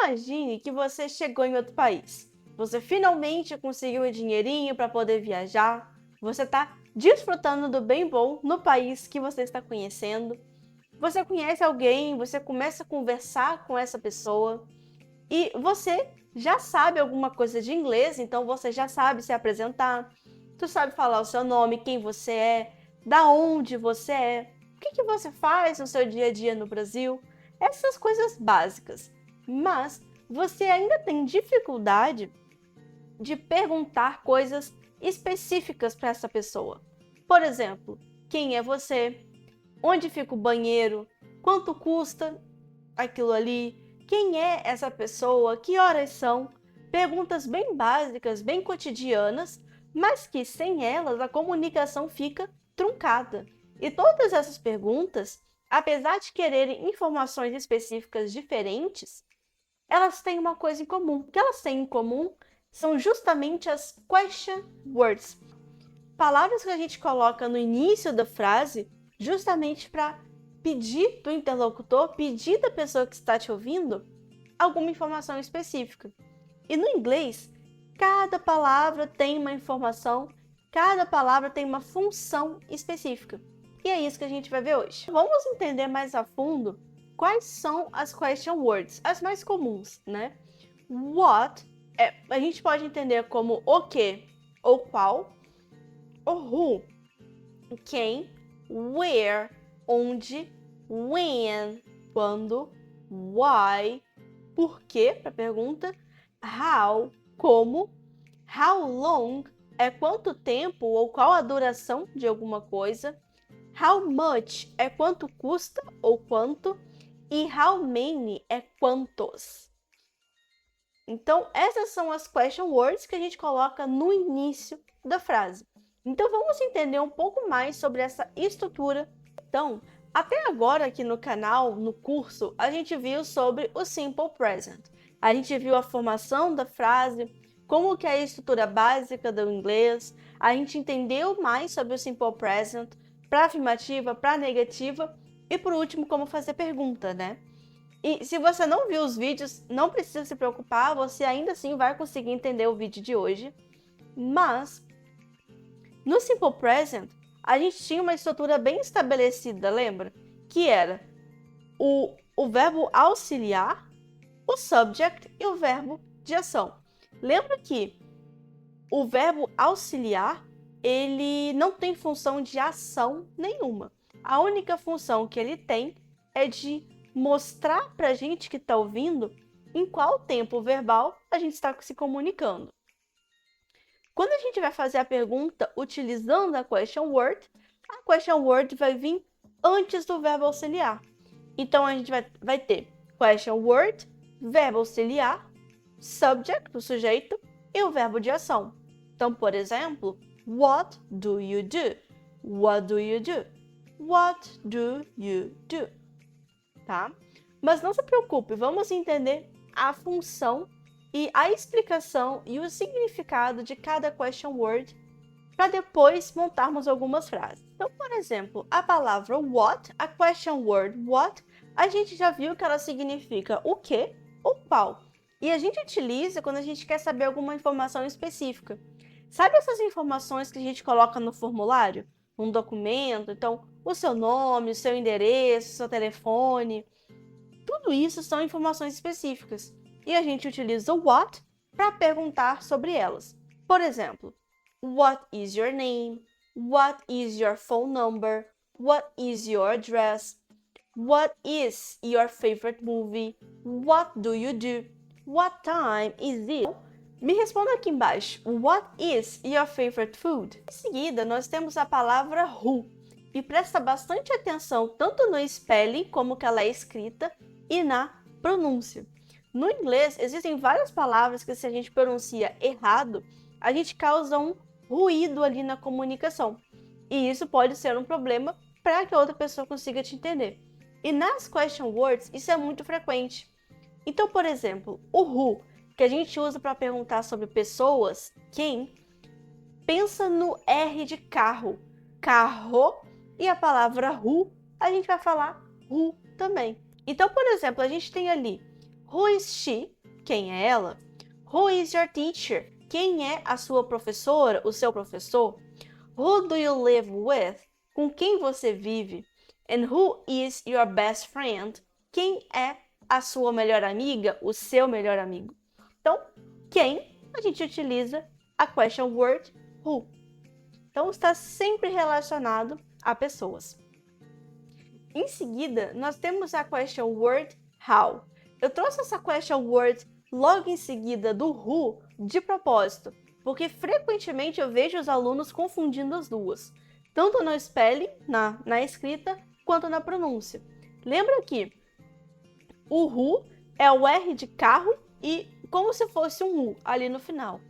Imagine que você chegou em outro país. Você finalmente conseguiu o dinheirinho para poder viajar. Você está desfrutando do bem bom no país que você está conhecendo. Você conhece alguém, você começa a conversar com essa pessoa e você já sabe alguma coisa de inglês, então você já sabe se apresentar. Tu sabe falar o seu nome, quem você é, da onde você é, o que você faz no seu dia a dia no Brasil, essas coisas básicas. Mas você ainda tem dificuldade de perguntar coisas específicas para essa pessoa. Por exemplo, quem é você? Onde fica o banheiro? Quanto custa aquilo ali? Quem é essa pessoa? Que horas são? Perguntas bem básicas, bem cotidianas, mas que sem elas a comunicação fica truncada. E todas essas perguntas, apesar de quererem informações específicas diferentes, elas têm uma coisa em comum. O que elas têm em comum são justamente as question words. Palavras que a gente coloca no início da frase justamente para pedir do interlocutor, pedir da pessoa que está te ouvindo alguma informação específica. E no inglês, cada palavra tem uma informação, cada palavra tem uma função específica. E é isso que a gente vai ver hoje. Vamos entender mais a fundo quais são as question words, as mais comuns, né? What, a gente pode entender como o que ou qual, o who, quem, where, onde, when, quando, why, por quê, para pergunta, how, como, how long, é quanto tempo ou qual a duração de alguma coisa, how much, é quanto custa ou quanto, e how many, é quantos. Então, essas são as question words que a gente coloca no início da frase. Então, vamos entender um pouco mais sobre essa estrutura. Então, até agora aqui no canal, no curso, a gente viu sobre o Simple Present. A gente viu a formação da frase, como que é a estrutura básica do inglês. A gente entendeu mais sobre o Simple Present, para afirmativa, para negativa. E por último, como fazer pergunta, né? E se você não viu os vídeos, não precisa se preocupar, você ainda assim vai conseguir entender o vídeo de hoje. Mas, no Simple Present, a gente tinha uma estrutura bem estabelecida, lembra? Que era o verbo auxiliar, o subject e o verbo de ação. Lembra que o verbo auxiliar, ele não tem função de ação nenhuma. A única função que ele tem é de mostrar para a gente que está ouvindo em qual tempo verbal a gente está se comunicando. Quando a gente vai fazer a pergunta utilizando a question word vai vir antes do verbo auxiliar. Então, a gente vai ter question word, verbo auxiliar, subject, o sujeito, e o verbo de ação. Então, por exemplo, what do you do? What do you do? What do you do? Tá? Mas não se preocupe, vamos entender a função e a explicação e o significado de cada question word para depois montarmos algumas frases. Então, por exemplo, a palavra what, a question word what, a gente já viu que ela significa o que ou qual. E a gente utiliza quando a gente quer saber alguma informação específica. Sabe essas informações que a gente coloca no formulário? Um documento? Então, o seu nome, o seu endereço, o seu telefone. Tudo isso são informações específicas. E a gente utiliza o what para perguntar sobre elas. Por exemplo, what is your name? What is your phone number? What is your address? What is your favorite movie? What do you do? What time is it? Me responda aqui embaixo. What is your favorite food? Em seguida, nós temos a palavra who. E presta bastante atenção tanto no spelling, como que ela é escrita, e na pronúncia. No inglês, existem várias palavras que se a gente pronuncia errado, a gente causa um ruído ali na comunicação. E isso pode ser um problema para que a outra pessoa consiga te entender. E nas question words, isso é muito frequente. Então, por exemplo, o who, que a gente usa para perguntar sobre pessoas, quem, pensa no R de carro, carro, e a palavra who, a gente vai falar who também. Então, por exemplo, a gente tem ali who is she, quem é ela? Who is your teacher? Quem é a sua professora, o seu professor? Who do you live with? Com quem você vive? And who is your best friend? Quem é a sua melhor amiga, o seu melhor amigo? Então, quem a gente utiliza a question word who. Então, está sempre relacionado a pessoas. Em seguida, nós temos a question word how. Eu trouxe essa question word logo em seguida do who de propósito, porque frequentemente eu vejo os alunos confundindo as duas, tanto no spelling, na escrita, quanto na pronúncia. Lembra que o who é o R de carro e como se fosse um U ali no final.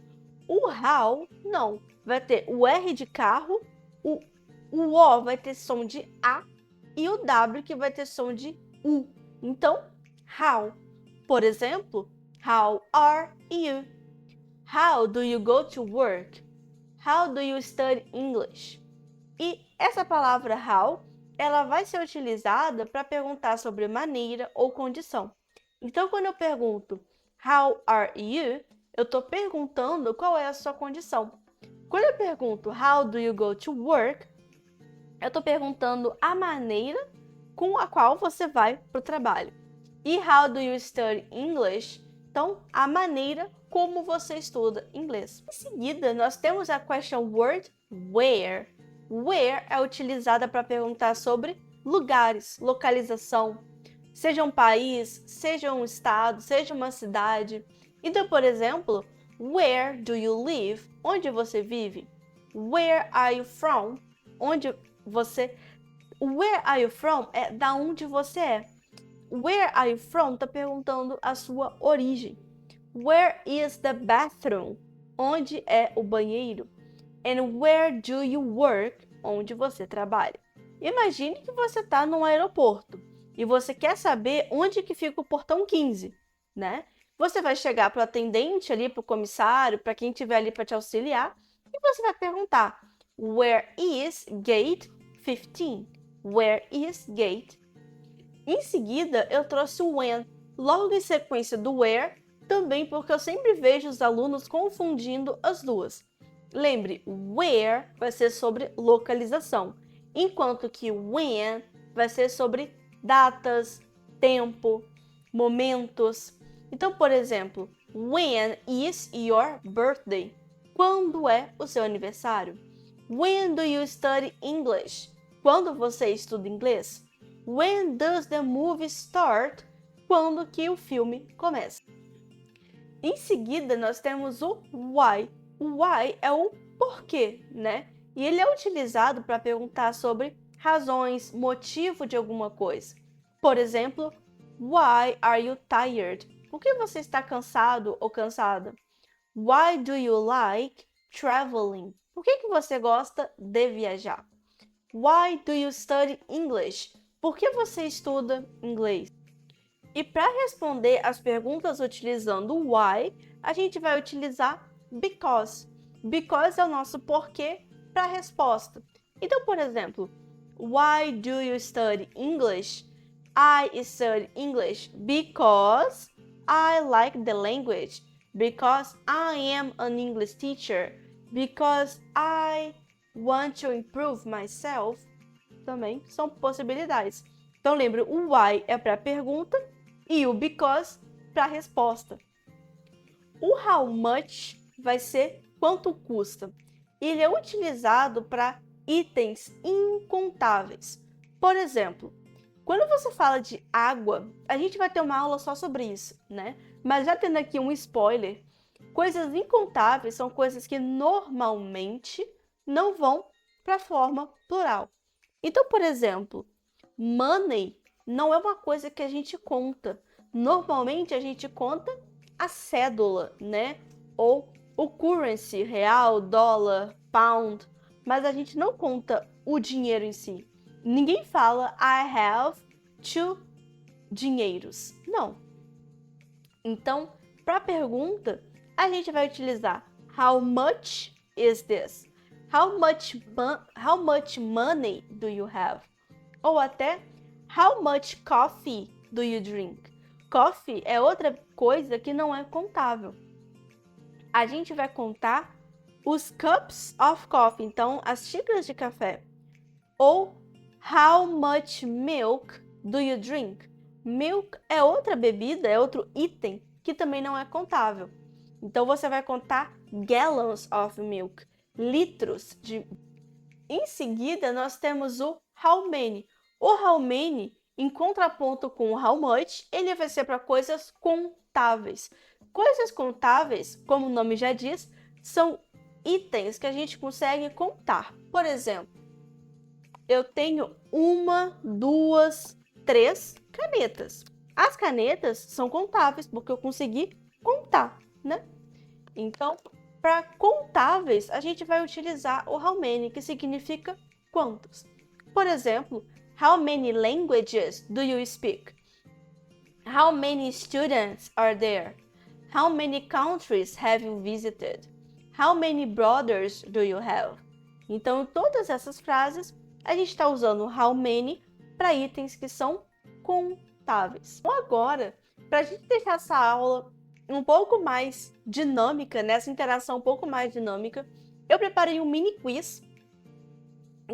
O how, não. Vai ter o R de carro, o O vai ter som de A e o W que vai ter som de U. Então, how. Por exemplo, how are you? How do you go to work? How do you study English? E essa palavra how, ela vai ser utilizada para perguntar sobre maneira ou condição. Então, quando eu pergunto how are you, eu estou perguntando qual é a sua condição. Quando eu pergunto how do you go to work, eu estou perguntando a maneira com a qual você vai para o trabalho. E how do you study English? Então, a maneira como você estuda inglês. Em seguida, nós temos a question word where. Where é utilizada para perguntar sobre lugares, localização, seja um país, seja um estado, seja uma cidade. Então, por exemplo, where do you live? Onde você vive? Where are you from? Onde você... Where are you from é da onde você é. Where are you from está perguntando a sua origem. Where is the bathroom? Onde é o banheiro? And where do you work? Onde você trabalha. Imagine que você está num aeroporto e você quer saber onde que fica o portão 15, né? Você vai chegar para o atendente ali, para o comissário, para quem estiver ali para te auxiliar, e você vai perguntar, where is gate 15? Where is gate? Em seguida, eu trouxe o when, logo em sequência do where, também porque eu sempre vejo os alunos confundindo as duas. Lembre, where vai ser sobre localização, enquanto que when vai ser sobre datas, tempo, momentos. Então, por exemplo, when is your birthday? Quando é o seu aniversário? When do you study English? Quando você estuda inglês? When does the movie start? Quando que o filme começa? Em seguida, nós temos o why. O why é o porquê, né? E ele é utilizado para perguntar sobre razões, motivo de alguma coisa. Por exemplo, why are you tired? Por que você está cansado ou cansada? Why do you like traveling? Por que você gosta de viajar? Why do you study English? Por que você estuda inglês? E para responder as perguntas utilizando o why, a gente vai utilizar because. Because é o nosso porquê para a resposta. Então, por exemplo, why do you study English? I study English because I like the language. Because I am an English teacher. Because I want to improve myself. Também são possibilidades. Então, lembre, o why é para a pergunta e o because para a resposta. O how much vai ser quanto custa. Ele é utilizado para itens incontáveis. Por exemplo, quando você fala de água, a gente vai ter uma aula só sobre isso, né? Mas já tendo aqui um spoiler, coisas incontáveis são coisas que normalmente não vão para a forma plural. Então, por exemplo, money não é uma coisa que a gente conta. Normalmente a gente conta a cédula, né? Ou o currency, real, dólar, pound, mas a gente não conta o dinheiro em si. Ninguém fala I have two dinheiros. Não. Então, para a pergunta, a gente vai utilizar how much is this? How much money do you have? Ou até how much coffee do you drink? Coffee é outra coisa que não é contável. A gente vai contar os cups of coffee, então as xícaras de café. Ou how much milk do you drink? Milk é outra bebida, é outro item que também não é contável. Então você vai contar gallons of milk, litros de. Em seguida, nós temos o how many. O how many, em contraponto com o how much, ele vai ser para coisas contáveis. Coisas contáveis, como o nome já diz, são itens que a gente consegue contar. Por exemplo, eu tenho 1, 2, 3 canetas. As canetas são contáveis porque eu consegui contar, né? Então, para contáveis, a gente vai utilizar o how many, que significa quantos. Por exemplo, how many languages do you speak? How many students are there? How many countries have you visited? How many brothers do you have? Então, em todas essas frases, a gente está usando how many para itens que são contáveis. Então, agora, para a gente deixar essa aula um pouco mais dinâmica, nessa interação um pouco mais dinâmica, eu preparei um mini quiz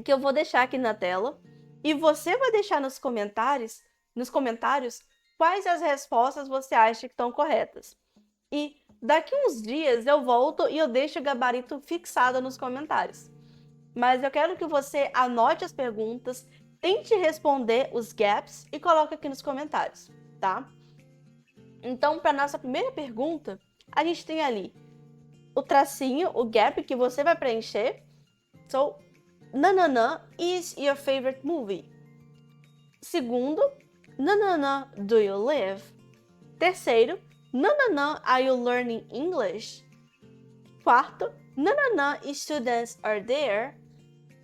que eu vou deixar aqui na tela e você vai deixar nos comentários quais as respostas você acha que estão corretas. E daqui uns dias eu volto e eu deixo o gabarito fixado nos comentários. Mas eu quero que você anote as perguntas, tente responder os gaps e coloque aqui nos comentários, tá? Então, para nossa primeira pergunta, a gente tem ali o tracinho, o gap que você vai preencher. So, Nanana is your favorite movie? Segundo, Nanana, do you live? Terceiro, Nanana, are you learning English? Quarto, Nanana, students are there?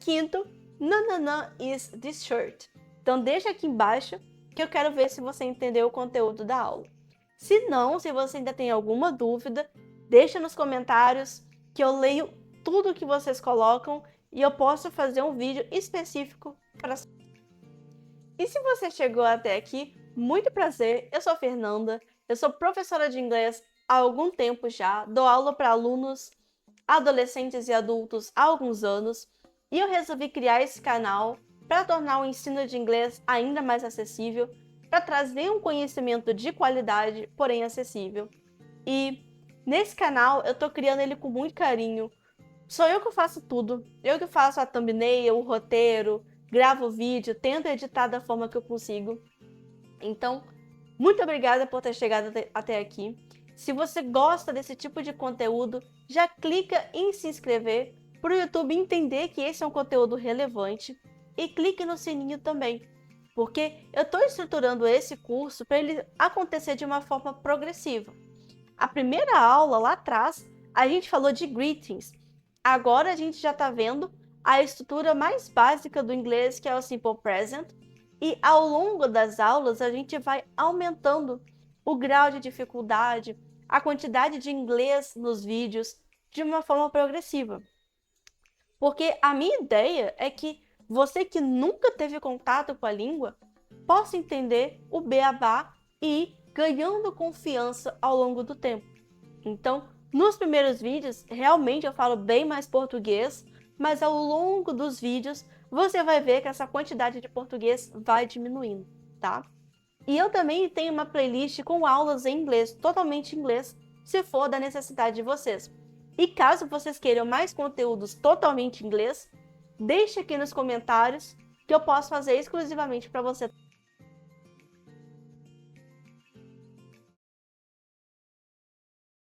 Quinto, Nanana is this shirt? Então deixa aqui embaixo que eu quero ver se você entendeu o conteúdo da aula. Se não, se você ainda tem alguma dúvida, deixa nos comentários que eu leio tudo que vocês colocam e eu posso fazer um vídeo específico para. E se você chegou até aqui, muito prazer, eu sou a Fernanda, eu sou professora de inglês há algum tempo já, dou aula para alunos, adolescentes e adultos há alguns anos, e eu resolvi criar esse canal para tornar o ensino de inglês ainda mais acessível, para trazer um conhecimento de qualidade, porém acessível. E nesse canal eu estou criando ele com muito carinho. Sou eu que faço tudo, eu que faço a thumbnail, o roteiro, gravo o vídeo, tento editar da forma que eu consigo. Então, muito obrigada por ter chegado até aqui. Se você gosta desse tipo de conteúdo, já clica em se inscrever para o YouTube entender que esse é um conteúdo relevante e clique no sininho também, porque eu estou estruturando esse curso para ele acontecer de uma forma progressiva. A primeira aula lá atrás, a gente falou de greetings. Agora a gente já está vendo a estrutura mais básica do inglês, que é o Simple Present, e ao longo das aulas a gente vai aumentando o grau de dificuldade, a quantidade de inglês nos vídeos de uma forma progressiva. Porque a minha ideia é que você que nunca teve contato com a língua possa entender o beabá e ir ganhando confiança ao longo do tempo. Então, nos primeiros vídeos, realmente eu falo bem mais português, mas ao longo dos vídeos você vai ver que essa quantidade de português vai diminuindo, tá? E eu também tenho uma playlist com aulas em inglês, totalmente em inglês, se for da necessidade de vocês. E caso vocês queiram mais conteúdos totalmente em inglês, deixe aqui nos comentários que eu posso fazer exclusivamente para você.